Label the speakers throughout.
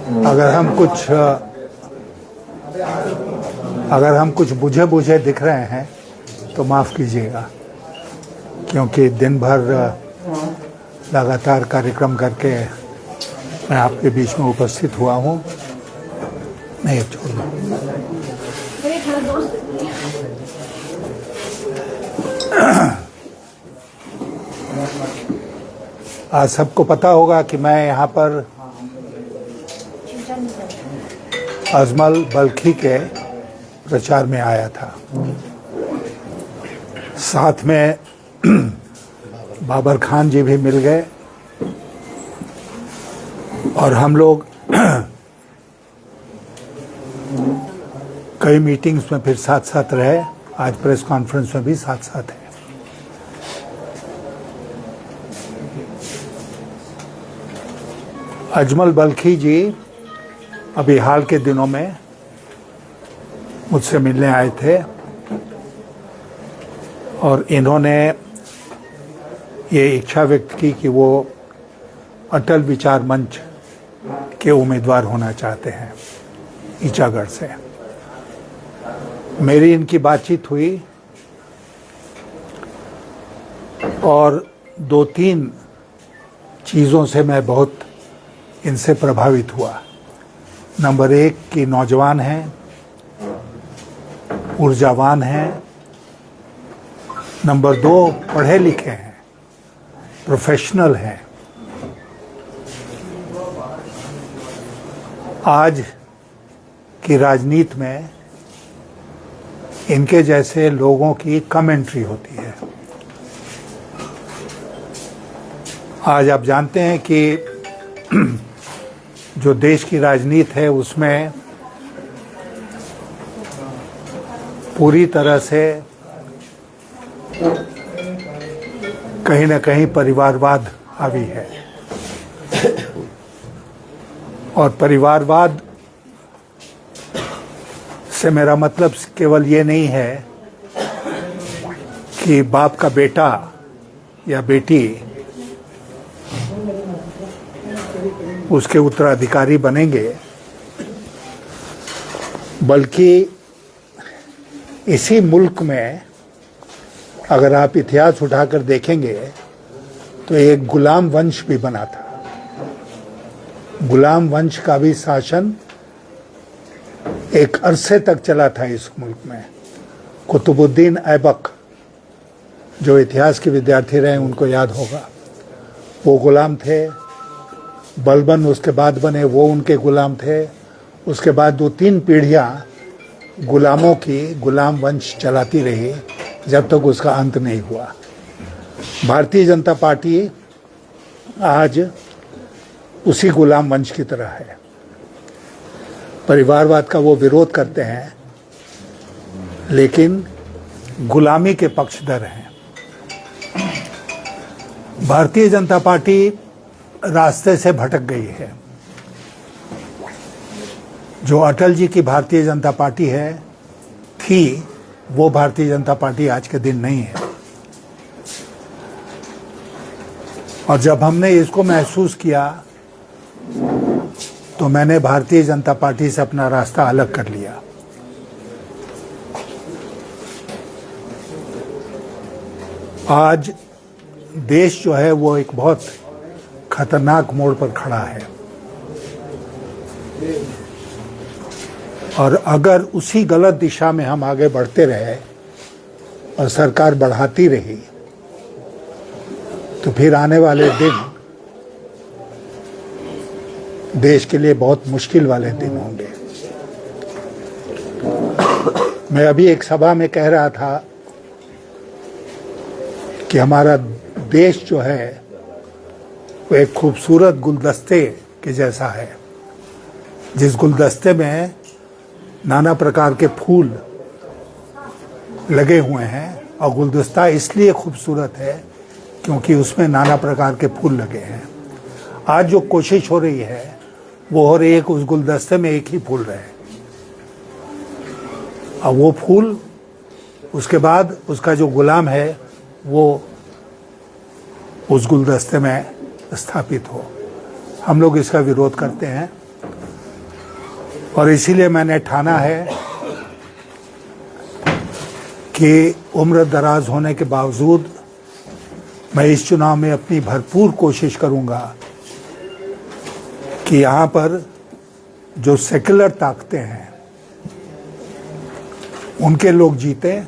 Speaker 1: अगर हम कुछ बुझे बुझे दिख रहे हैं तो माफ़ कीजिएगा, क्योंकि दिन भर लगातार कार्यक्रम करके मैं आपके बीच में उपस्थित हुआ हूँ। नहीं, छोड़ दो। आज सबको पता होगा कि मैं यहाँ पर अजमल बल्खी के प्रचार में आया था। साथ में बाबर खान जी भी मिल गए और हम लोग कई मीटिंग्स में फिर साथ साथ रहे। आज प्रेस कॉन्फ्रेंस में भी साथ साथ है। अजमल बल्खी जी अभी हाल के दिनों में मुझसे मिलने आए थे और इन्होंने ये इच्छा व्यक्त की कि वो अटल विचार मंच के उम्मीदवार होना चाहते हैं ईचागढ़ से। मेरी इनकी बातचीत हुई और 2-3 चीज़ों से मैं बहुत इनसे प्रभावित हुआ। नंबर 1 कि नौजवान हैं, ऊर्जावान हैं। नंबर 2 पढ़े लिखे हैं, प्रोफेशनल हैं। आज की राजनीति में इनके जैसे लोगों की कम एंट्री होती है। आज आप जानते हैं कि जो देश की राजनीति है उसमें पूरी तरह से कहीं न कहीं परिवारवाद हावी है। और परिवारवाद से मेरा मतलब केवल ये नहीं है कि बाप का बेटा या बेटी उसके उत्तराधिकारी बनेंगे, बल्कि इसी मुल्क में अगर आप इतिहास उठाकर देखेंगे तो एक गुलाम वंश भी बना था। गुलाम वंश का भी शासन एक अरसे तक चला था इस मुल्क में। कुतुबुद्दीन ऐबक, जो इतिहास के विद्यार्थी रहे उनको याद होगा, वो गुलाम थे। बलबन उसके बाद बने, वो उनके गुलाम थे। उसके बाद 2-3 पीढ़ियाँ गुलामों की गुलाम वंश चलाती रही जब तक उसका अंत नहीं हुआ। भारतीय जनता पार्टी आज उसी गुलाम वंश की तरह है। परिवारवाद का वो विरोध करते हैं, लेकिन गुलामी के पक्षधर हैं। भारतीय जनता पार्टी रास्ते से भटक गई है। जो अटल जी की भारतीय जनता पार्टी है थी, वो भारतीय जनता पार्टी आज के दिन नहीं है। और जब हमने इसको महसूस किया तो मैंने भारतीय जनता पार्टी से अपना रास्ता अलग कर लिया। आज देश जो है वो एक बहुत खतरनाक मोड़ पर खड़ा है और अगर उसी गलत दिशा में हम आगे बढ़ते रहे और सरकार बढ़ाती रही तो फिर आने वाले दिन देश के लिए बहुत मुश्किल वाले दिन होंगे। मैं अभी एक सभा में कह रहा था कि हमारा देश जो है वो एक खूबसूरत गुलदस्ते के जैसा है, जिस गुलदस्ते में नाना प्रकार के फूल लगे हुए हैं। और गुलदस्ता इसलिए खूबसूरत है क्योंकि उसमें नाना प्रकार के फूल लगे हैं। आज जो कोशिश हो रही है वो हो रही है कि उस गुलदस्ते में एक ही फूल रहे, और वो फूल उसके बाद उसका जो गुलाम है वो उस गुलदस्ते में स्थापित हो। हम लोग इसका विरोध करते हैं और इसीलिए मैंने ठाना है कि उम्र दराज होने के बावजूद मैं इस चुनाव में अपनी भरपूर कोशिश करूंगा कि यहाँ पर जो सेक्युलर ताकतें हैं उनके लोग जीते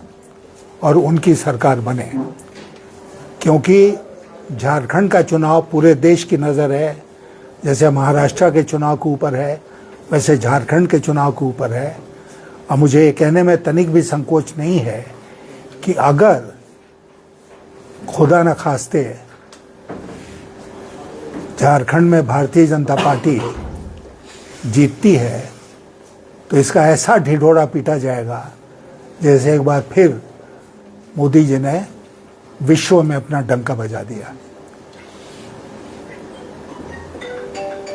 Speaker 1: और उनकी सरकार बने, क्योंकि झारखंड का चुनाव पूरे देश की नज़र है। जैसे महाराष्ट्र के चुनाव के ऊपर है, वैसे झारखंड के चुनाव के ऊपर है। और मुझे ये कहने में तनिक भी संकोच नहीं है कि अगर खुदा न खास्ते झारखंड में भारतीय जनता पार्टी जीतती है तो इसका ऐसा ढिढोरा पीटा जाएगा जैसे एक बार फिर मोदी जी ने विश्व में अपना डंका बजा दिया।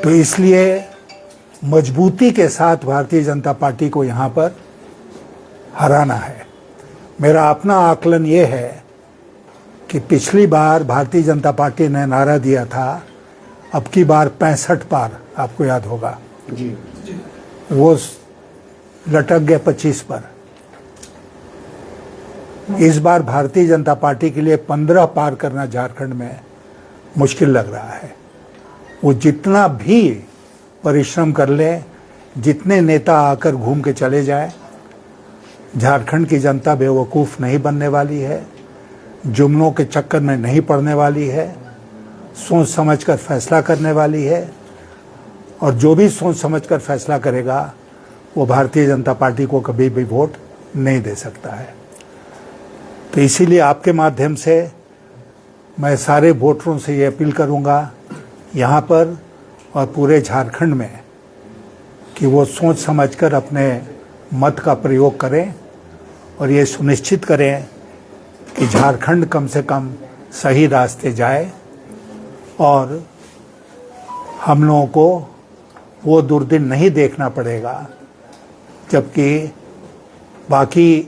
Speaker 1: तो इसलिए मजबूती के साथ भारतीय जनता पार्टी को यहाँ पर हराना है। मेरा अपना आकलन ये है कि पिछली बार भारतीय जनता पार्टी ने नारा दिया था अब की बार 65 पार, आपको याद होगा
Speaker 2: जी,
Speaker 1: वो लटक गए 25 पर। इस बार भारतीय जनता पार्टी के लिए 15 पार करना झारखंड में मुश्किल लग रहा है। वो जितना भी परिश्रम कर ले, जितने नेता आकर घूम के चले जाए, झारखंड की जनता बेवकूफ़ नहीं बनने वाली है, जुमलों के चक्कर में नहीं पड़ने वाली है, सोच समझकर फैसला करने वाली है। और जो भी सोच समझकर फैसला करेगा वो भारतीय जनता पार्टी को कभी भी वोट नहीं दे सकता है। तो इसीलिए आपके माध्यम से मैं सारे वोटरों से ये अपील करूंगा यहाँ पर और पूरे झारखंड में कि वो सोच समझकर अपने मत का प्रयोग करें और ये सुनिश्चित करें कि झारखंड कम से कम सही रास्ते जाए और हम लोगों को वो दुर्दिन नहीं देखना पड़ेगा जबकि बाकी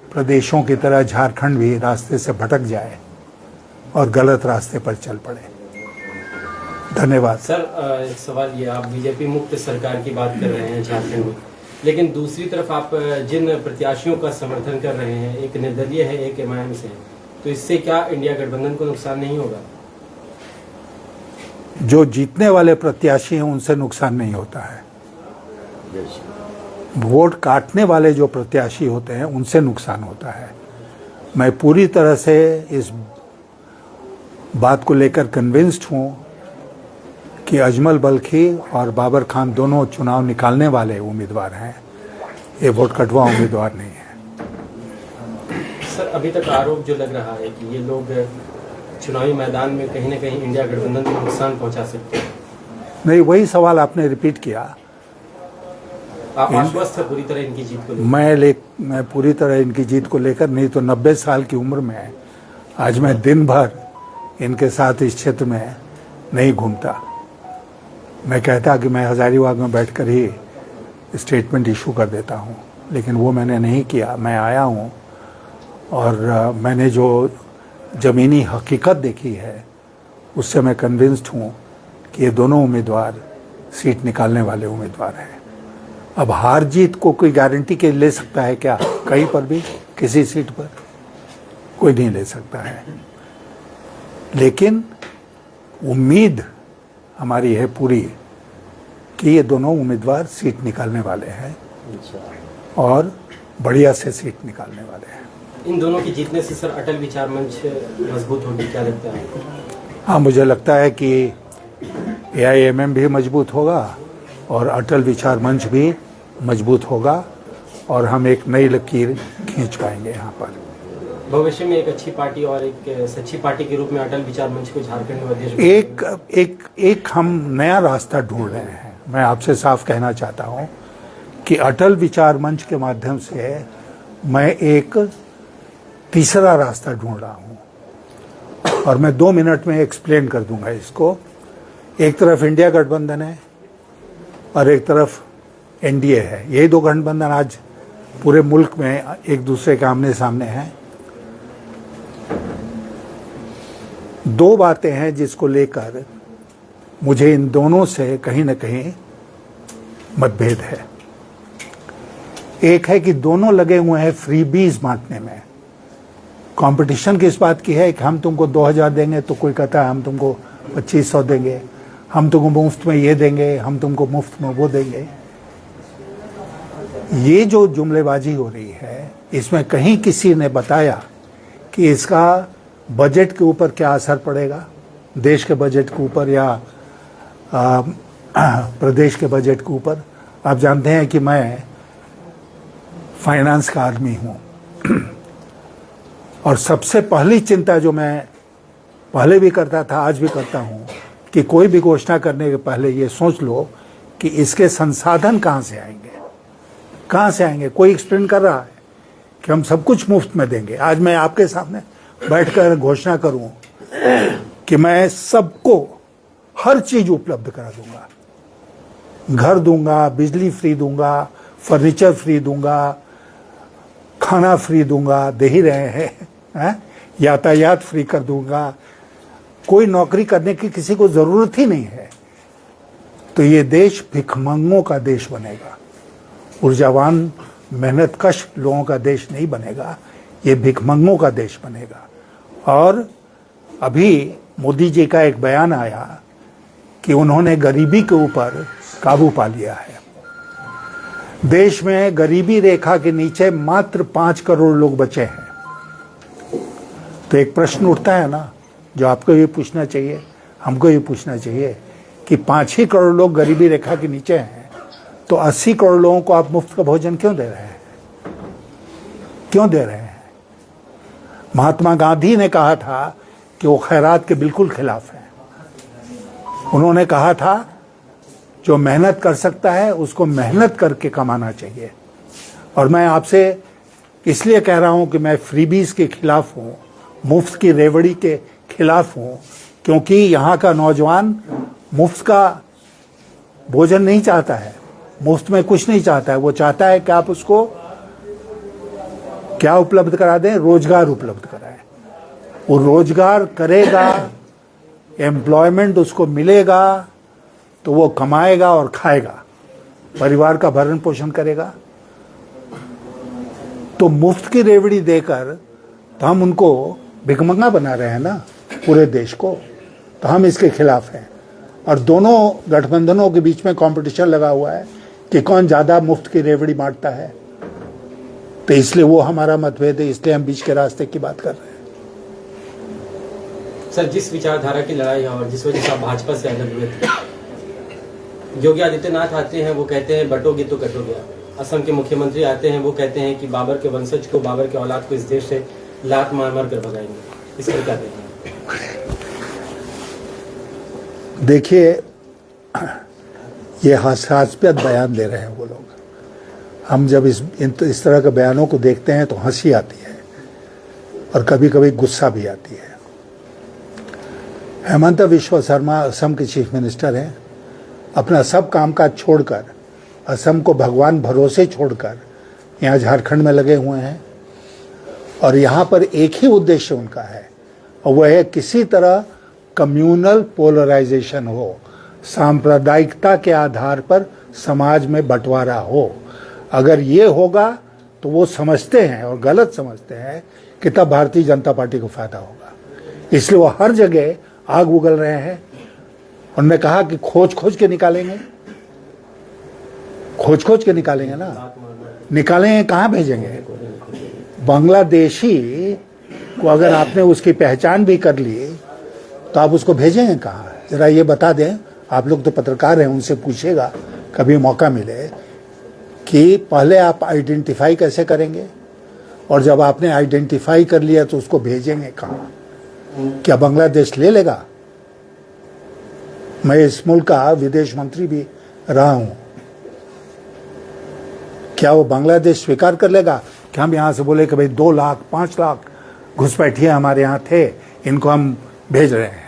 Speaker 1: प्रदेशों की तरह झारखंड भी रास्ते से भटक जाए और गलत रास्ते पर चल पड़े। धन्यवाद।
Speaker 2: सर, एक सवाल ये, आप बीजेपी मुक्त सरकार की बात कर रहे हैं झारखंड में, लेकिन दूसरी तरफ आप जिन प्रत्याशियों का समर्थन कर रहे हैं, एक निर्दलीय है, एक एमआईएम से है, तो इससे क्या इंडिया गठबंधन को नुकसान नहीं होगा?
Speaker 1: जो जीतने वाले प्रत्याशी हैं उनसे नुकसान नहीं होता है, वोट काटने वाले जो प्रत्याशी होते हैं उनसे नुकसान होता है। मैं पूरी तरह से इस बात को लेकर कन्विंस्ड हूँ कि अजमल बल्खी और बाबर खान दोनों चुनाव निकालने वाले उम्मीदवार हैं, ये वोट कटवा उम्मीदवार नहीं है।
Speaker 2: सर, अभी तक आरोप जो लग रहा है कि ये लोग चुनावी मैदान में कहीं न कहीं इंडिया गठबंधन को नुकसान पहुंचा सकते हैं।
Speaker 1: नहीं, वही सवाल आपने रिपीट किया।
Speaker 2: आप आश्वस्त है पूरी तरह इनकी जीत को
Speaker 1: लेकर? मैं पूरी तरह इनकी जीत को लेकर, नहीं तो 90 साल की उम्र में आज मैं दिन भर इनके साथ इस क्षेत्र में नहीं घूमता। मैं कहता कि मैं हजारीबाग में बैठकर ही स्टेटमेंट इशू कर देता हूं, लेकिन वो मैंने नहीं किया। मैं आया हूं और मैंने जो ज़मीनी हकीकत देखी है उससे मैं कन्विंस्ड हूँ कि ये दोनों उम्मीदवार सीट निकालने वाले उम्मीदवार हैं। अब हार जीत को कोई गारंटी के ले सकता है क्या? कहीं पर भी किसी सीट पर कोई नहीं ले सकता है, लेकिन उम्मीद हमारी है पूरी कि ये दोनों उम्मीदवार सीट निकालने वाले हैं और बढ़िया से सीट निकालने वाले हैं।
Speaker 2: इन दोनों की जीतने से सर अटल विचार मंच मजबूत होगी, क्या लगता है आपको?
Speaker 1: हाँ, मुझे लगता है कि AIMM भी मजबूत होगा और अटल विचार मंच भी मजबूत होगा और हम एक नई लकीर खींच पाएंगे यहाँ पर।
Speaker 2: भविष्य में एक अच्छी पार्टी और एक सच्ची पार्टी के रूप में अटल विचार मंच को झारखंड में
Speaker 1: एक हम नया रास्ता ढूंढ रहे हैं। मैं आपसे साफ कहना चाहता हूँ कि अटल विचार मंच के माध्यम से मैं एक तीसरा रास्ता ढूंढ रहा हूँ और मैं 2 मिनट में एक्सप्लेन कर दूंगा इसको। एक तरफ इंडिया गठबंधन है और एक तरफ NDA है। यही दो गठबंधन आज पूरे मुल्क में एक दूसरे के आमने सामने हैं। दो बातें हैं जिसको लेकर मुझे इन दोनों से कहीं न कहीं मतभेद है। एक है कि दोनों लगे हुए हैं फ्रीबीज बांटने में। कंपटीशन किस बात की है कि हम तुमको 2000 देंगे तो कोई कहता है हम तुमको 2500 देंगे, हम तुमको मुफ्त में ये देंगे, हम तुमको मुफ्त में वो देंगे। ये जो जुमलेबाजी हो रही है, इसमें कहीं किसी ने बताया कि इसका बजट के ऊपर क्या असर पड़ेगा, देश के बजट के ऊपर या प्रदेश के बजट के ऊपर। आप जानते हैं कि मैं फाइनेंस का आदमी हूं और सबसे पहली चिंता जो मैं पहले भी करता था, आज भी करता हूं, कि कोई भी घोषणा करने के पहले ये सोच लो कि इसके संसाधन कहां से आएंगे, कहां से आएंगे। कोई एक्सप्लेन कर रहा है कि हम सब कुछ मुफ्त में देंगे। आज मैं आपके सामने बैठकर घोषणा करूं कि मैं सबको हर चीज उपलब्ध करा दूंगा, घर दूंगा, बिजली फ्री दूंगा, फर्नीचर फ्री दूंगा, खाना फ्री दूंगा, दे ही रहे हैं, यातायात फ्री कर दूंगा, कोई नौकरी करने की किसी को जरूरत ही नहीं है, तो ये देश भिखमंगों का देश बनेगा। ऊर्जावान मेहनतकश लोगों का देश नहीं बनेगा, ये भिखमंगों का देश बनेगा। और अभी मोदी जी का एक बयान आया कि उन्होंने गरीबी के ऊपर काबू पा लिया है। देश में गरीबी रेखा के नीचे मात्र 5 करोड़ लोग बचे हैं। तो एक प्रश्न उठता है ना, जो आपको ये पूछना चाहिए, हमको ये पूछना चाहिए कि 5 ही करोड़ लोग गरीबी रेखा के नीचे हैं, तो 80 करोड़ लोगों को आप मुफ्त का भोजन क्यों दे रहे हैं, क्यों दे रहे हैं? महात्मा गांधी ने कहा था कि वो खैरात के बिल्कुल खिलाफ हैं। उन्होंने कहा था जो मेहनत कर सकता है उसको मेहनत करके कमाना चाहिए। और मैं आपसे इसलिए कह रहा हूं कि मैं फ्रीबीज के खिलाफ हूं, मुफ्त की रेवड़ी के खिलाफ हूं, क्योंकि यहां का नौजवान मुफ्त का भोजन नहीं चाहता है, मुफ्त में कुछ नहीं चाहता है। वो चाहता है कि आप उसको क्या उपलब्ध करा दें, रोजगार उपलब्ध कराएं। वो रोजगार करेगा, एम्प्लॉयमेंट उसको मिलेगा, तो वो कमाएगा और खाएगा, परिवार का भरण पोषण करेगा। तो मुफ्त की रेवड़ी देकर तो हम उनको भिखमंगा बना रहे हैं ना पूरे देश को, तो हम इसके खिलाफ हैं। और दोनों गठबंधनों के बीच में कंपटीशन लगा हुआ है कि कौन ज्यादा मुफ्त की रेवड़ी बांटता है। तो इसलिए वो हमारा मतभेद है, इसलिए हम बीच के रास्ते की बात कर रहे हैं।
Speaker 2: सर, जिस विचारधारा की लड़ाई है और जिस वजह से आप भाजपा से अलग हुए थे, योगी आदित्यनाथ आते हैं, वो कहते हैं बटोगे तो कटोगे। असम के मुख्यमंत्री आते हैं, वो कहते हैं कि बाबर के वंशज को, बाबर के औलाद को इस देश से लात मार मार कर भगाएंगे। इस पर क्या देखें?
Speaker 1: देखिए, ये हास्यास्पद बयान दे रहे हैं वो लोग। हम जब इस तरह के बयानों को देखते हैं तो हंसी आती है और कभी कभी गुस्सा भी आती है। हेमंत बिस्वा शर्मा असम के चीफ मिनिस्टर हैं, अपना सब कामकाज छोड़कर, असम को भगवान भरोसे छोड़कर यहाँ झारखंड में लगे हुए हैं। और यहाँ पर एक ही उद्देश्य उनका है, और वह है किसी तरह कम्युनल पोलराइजेशन हो, सांप्रदायिकता के आधार पर समाज में बंटवारा हो। अगर ये होगा तो वो समझते हैं, और गलत समझते हैं, कि तब भारतीय जनता पार्टी को फायदा होगा। इसलिए वो हर जगह आग उगल रहे हैं। उन्होंने कहा कि खोज खोज के निकालेंगे, खोज खोज के निकालेंगे ना, निकालेंगे कहाँ भेजेंगे? बांग्लादेशी को अगर आपने उसकी पहचान भी कर ली तो आप उसको भेजेंगे कहाँ? जरा ये बता दें। आप लोग तो पत्रकार हैं, उनसे पूछिएगा कभी मौका मिले कि पहले आप आइडेंटिफाई कैसे करेंगे, और जब आपने आइडेंटिफाई कर लिया तो उसको भेजेंगे कहाँ? क्या बांग्लादेश ले लेगा? मैं इस मुल्क का विदेश मंत्री भी रहा हूं। क्या वो बांग्लादेश स्वीकार कर लेगा कि हम यहां से बोले कि भाई 2 लाख 5 लाख घुसपैठिए हमारे यहां थे, इनको हम भेज रहे हैं?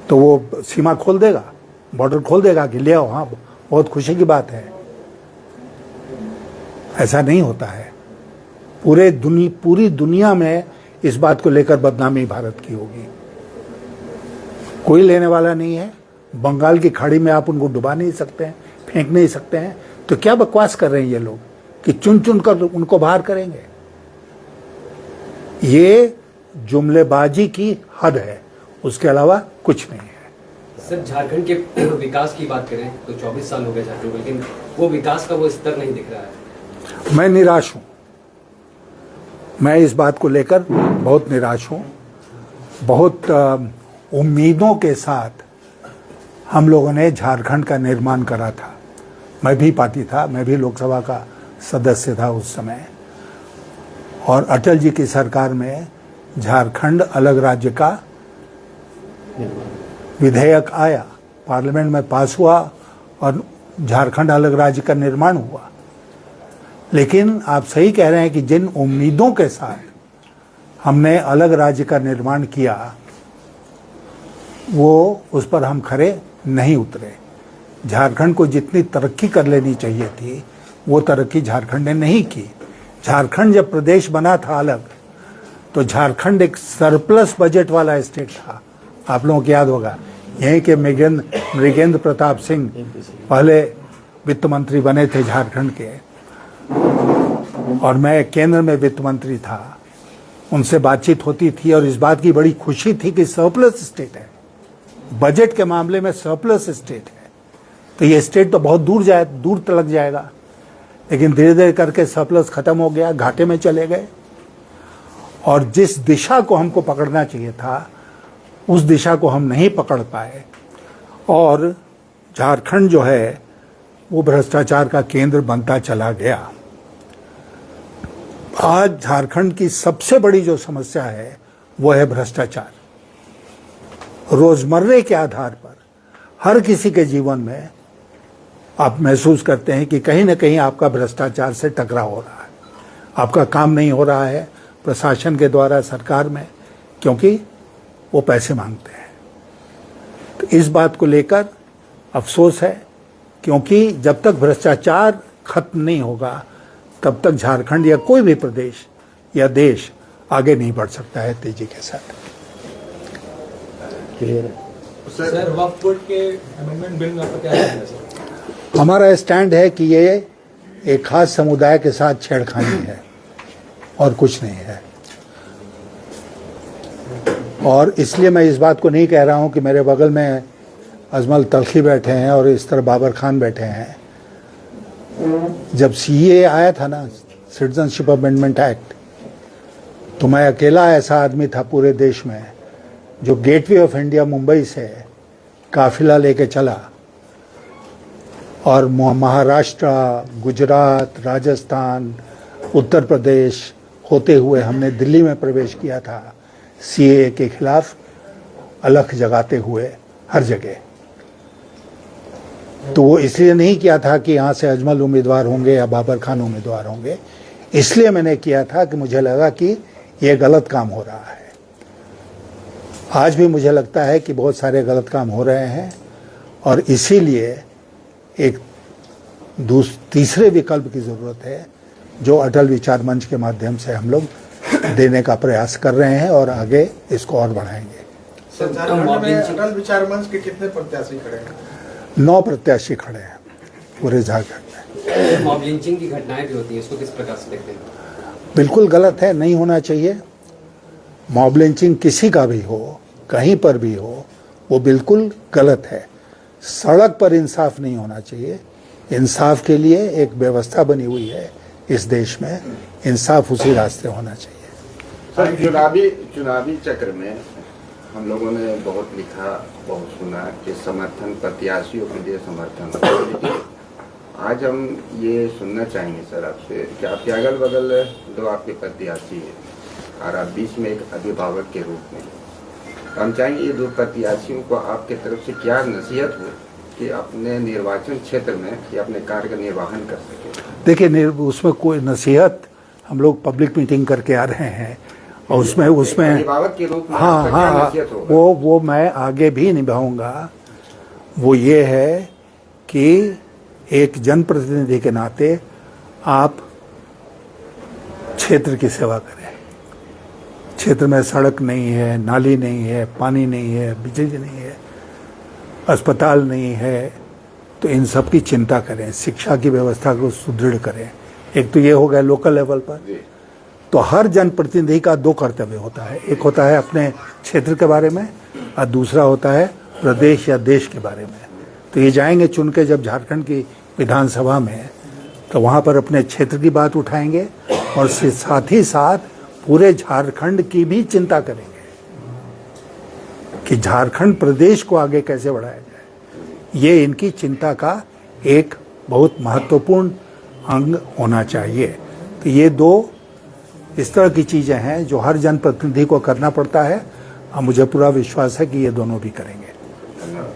Speaker 1: तो वो सीमा खोल देगा, बॉर्डर खोल देगा कि ले आओ, हाँ बहुत खुशी की बात है। ऐसा नहीं होता है। पूरी दुनिया में इस बात को लेकर बदनामी भारत की होगी। कोई लेने वाला नहीं है। बंगाल की खाड़ी में आप उनको डुबा नहीं सकते हैं, फेंक नहीं सकते हैं। तो क्या बकवास कर रहे हैं ये लोग? कि चुन चुन कर उनको बाहर करेंगे। ये जुमलेबाजी की हद है, उसके अलावा कुछ नहीं है।
Speaker 3: सर, झारखंड के विकास की बात करें तो 24 साल हो गए झारखंड, लेकिन वो विकास का वो स्तर नहीं दिख रहा है।
Speaker 1: मैं निराश हूं, मैं इस बात को लेकर बहुत निराश हूं। बहुत उम्मीदों के साथ हम लोगों ने झारखंड का निर्माण करा था। मैं भी पार्टी था, मैं भी लोकसभा का सदस्य था उस समय, और अटल जी की सरकार में झारखंड अलग राज्य का विधेयक आया, पार्लियामेंट में पास हुआ और झारखंड अलग राज्य का निर्माण हुआ। लेकिन आप सही कह रहे हैं कि जिन उम्मीदों के साथ हमने अलग राज्य का निर्माण किया, वो उस पर हम खरे नहीं उतरे। झारखंड को जितनी तरक्की कर लेनी चाहिए थी, वो तरक्की झारखंड ने नहीं की। झारखंड जब प्रदेश बना था अलग, तो झारखंड एक सरप्लस बजट वाला स्टेट था। आप लोगों को याद होगा, यहीं के मृगेंद्र प्रताप सिंह पहले वित्त मंत्री बने थे झारखंड के, और मैं केंद्र में वित्त मंत्री था। उनसे बातचीत होती थी और इस बात की बड़ी खुशी थी कि सरप्लस स्टेट है, बजट के मामले में सरप्लस स्टेट है, तो ये स्टेट तो बहुत दूर तक जाएगा। लेकिन धीरे धीरे करके सरप्लस खत्म हो गया, घाटे में चले गए, और जिस दिशा को हमको पकड़ना चाहिए था उस दिशा को हम नहीं पकड़ पाए, और झारखंड जो है वो भ्रष्टाचार का केंद्र बनता चला गया। आज झारखंड की सबसे बड़ी जो समस्या है वो है भ्रष्टाचार। रोजमर्रे के आधार पर हर किसी के जीवन में आप महसूस करते हैं कि कहीं ना कहीं आपका भ्रष्टाचार से टकराव हो रहा है, आपका काम नहीं हो रहा है प्रशासन के द्वारा, सरकार में, क्योंकि वो पैसे मांगते हैं। तो इस बात को लेकर अफसोस है, क्योंकि जब तक भ्रष्टाचार खत्म नहीं होगा तब तक झारखंड या कोई भी प्रदेश या देश आगे नहीं बढ़ सकता है तेजी के साथ।
Speaker 4: सर, वक्फ बोर्ड के अमेंडमेंट बिल में आपका क्या है सर?
Speaker 1: हमारा स्टैंड है कि ये एक खास समुदाय के साथ छेड़खानी है और कुछ नहीं है, और इसलिए मैं इस बात को नहीं कह रहा हूं कि मेरे बगल में अजमल तलखी बैठे हैं और इस तरह बाबर खान बैठे हैं। जब सीए आया था ना, सिटीजनशिप अमेंडमेंट एक्ट, तो मैं अकेला ऐसा आदमी था पूरे देश में जो गेटवे ऑफ इंडिया मुंबई से काफिला लेके चला, और महाराष्ट्र, गुजरात, राजस्थान, उत्तर प्रदेश होते हुए हमने दिल्ली में प्रवेश किया था, सीए के खिलाफ अलख जगाते हुए हर जगह। तो वो इसलिए नहीं किया था कि यहाँ से अजमल उम्मीदवार होंगे या बाबर खान उम्मीदवार होंगे, इसलिए मैंने किया था कि मुझे लगा कि ये गलत काम हो रहा है। आज भी मुझे लगता है कि बहुत सारे गलत काम हो रहे हैं, और इसीलिए एक तीसरे विकल्प की ज़रूरत है, जो अटल विचार मंच के माध्यम से हम लोग देने का प्रयास कर रहे हैं और आगे इसको और बढ़ाएंगे।
Speaker 4: सर, झारखंड में अटल विचार मंच के कितने प्रत्याशी खड़े हैं?
Speaker 1: 9 प्रत्याशी खड़े हैं पूरे झारखंड में।
Speaker 3: मॉब लिंचिंग की घटनाएं भी होती हैं, इसको किस प्रकार से देखते हैं?
Speaker 1: बिल्कुल गलत है, नहीं होना चाहिए। मॉब लिंचिंग किसी का भी हो, कहीं पर भी हो, वो बिल्कुल गलत है। सड़क पर इंसाफ नहीं होना चाहिए। इंसाफ के लिए एक व्यवस्था बनी हुई है इस देश में, इंसाफ उसी रास्ते होना चाहिए।
Speaker 5: सर, चुनावी चक्र में हम लोगों ने बहुत लिखा, बहुत सुना कि समर्थन प्रत्याशियों के लिए समर्थन। आज हम ये सुनना चाहेंगे सर आपसे कि आपके अगल बगल 2 आपके प्रत्याशी हैं और आप बीच में एक अभिभावक के रूप में, हम चाहेंगे ये 2 प्रत्याशियों को आपके तरफ से क्या नसीहत हो कि अपने निर्वाचन क्षेत्र में ये अपने कार्य का निर्वहन कर सके।
Speaker 1: देखिए, उसमें कोई नसीहत, हम लोग पब्लिक मीटिंग करके आ रहे हैं और उसमें
Speaker 5: अभिभावक के रूप में
Speaker 1: हाँ, वो मैं आगे भी निभाऊंगा। वो ये है कि एक जनप्रतिनिधि के नाते आप क्षेत्र की सेवा करें। क्षेत्र में सड़क नहीं है, नाली नहीं है, पानी नहीं है, बिजली नहीं है, अस्पताल नहीं है, तो इन सब की चिंता करें। शिक्षा की व्यवस्था को सुदृढ़ करें, एक तो ये हो गया लोकल लेवल पर।
Speaker 5: जी
Speaker 1: तो हर जनप्रतिनिधि का दो कर्तव्य होता है, एक होता है अपने क्षेत्र के बारे में और दूसरा होता है प्रदेश या देश के बारे में। तो ये जाएंगे चुन के जब झारखंड की विधानसभा में, तो वहाँ पर अपने क्षेत्र की बात उठाएंगे और साथ ही साथ पूरे झारखंड की भी चिंता करेंगे कि झारखंड प्रदेश को आगे कैसे बढ़ाया जाए। ये इनकी चिंता का एक बहुत महत्वपूर्ण अंग होना चाहिए। तो ये दो इस तरह की चीज़ें हैं जो हर जनप्रतिनिधि को करना पड़ता है और मुझे पूरा विश्वास है कि ये दोनों भी करेंगे।
Speaker 5: धन्यवाद।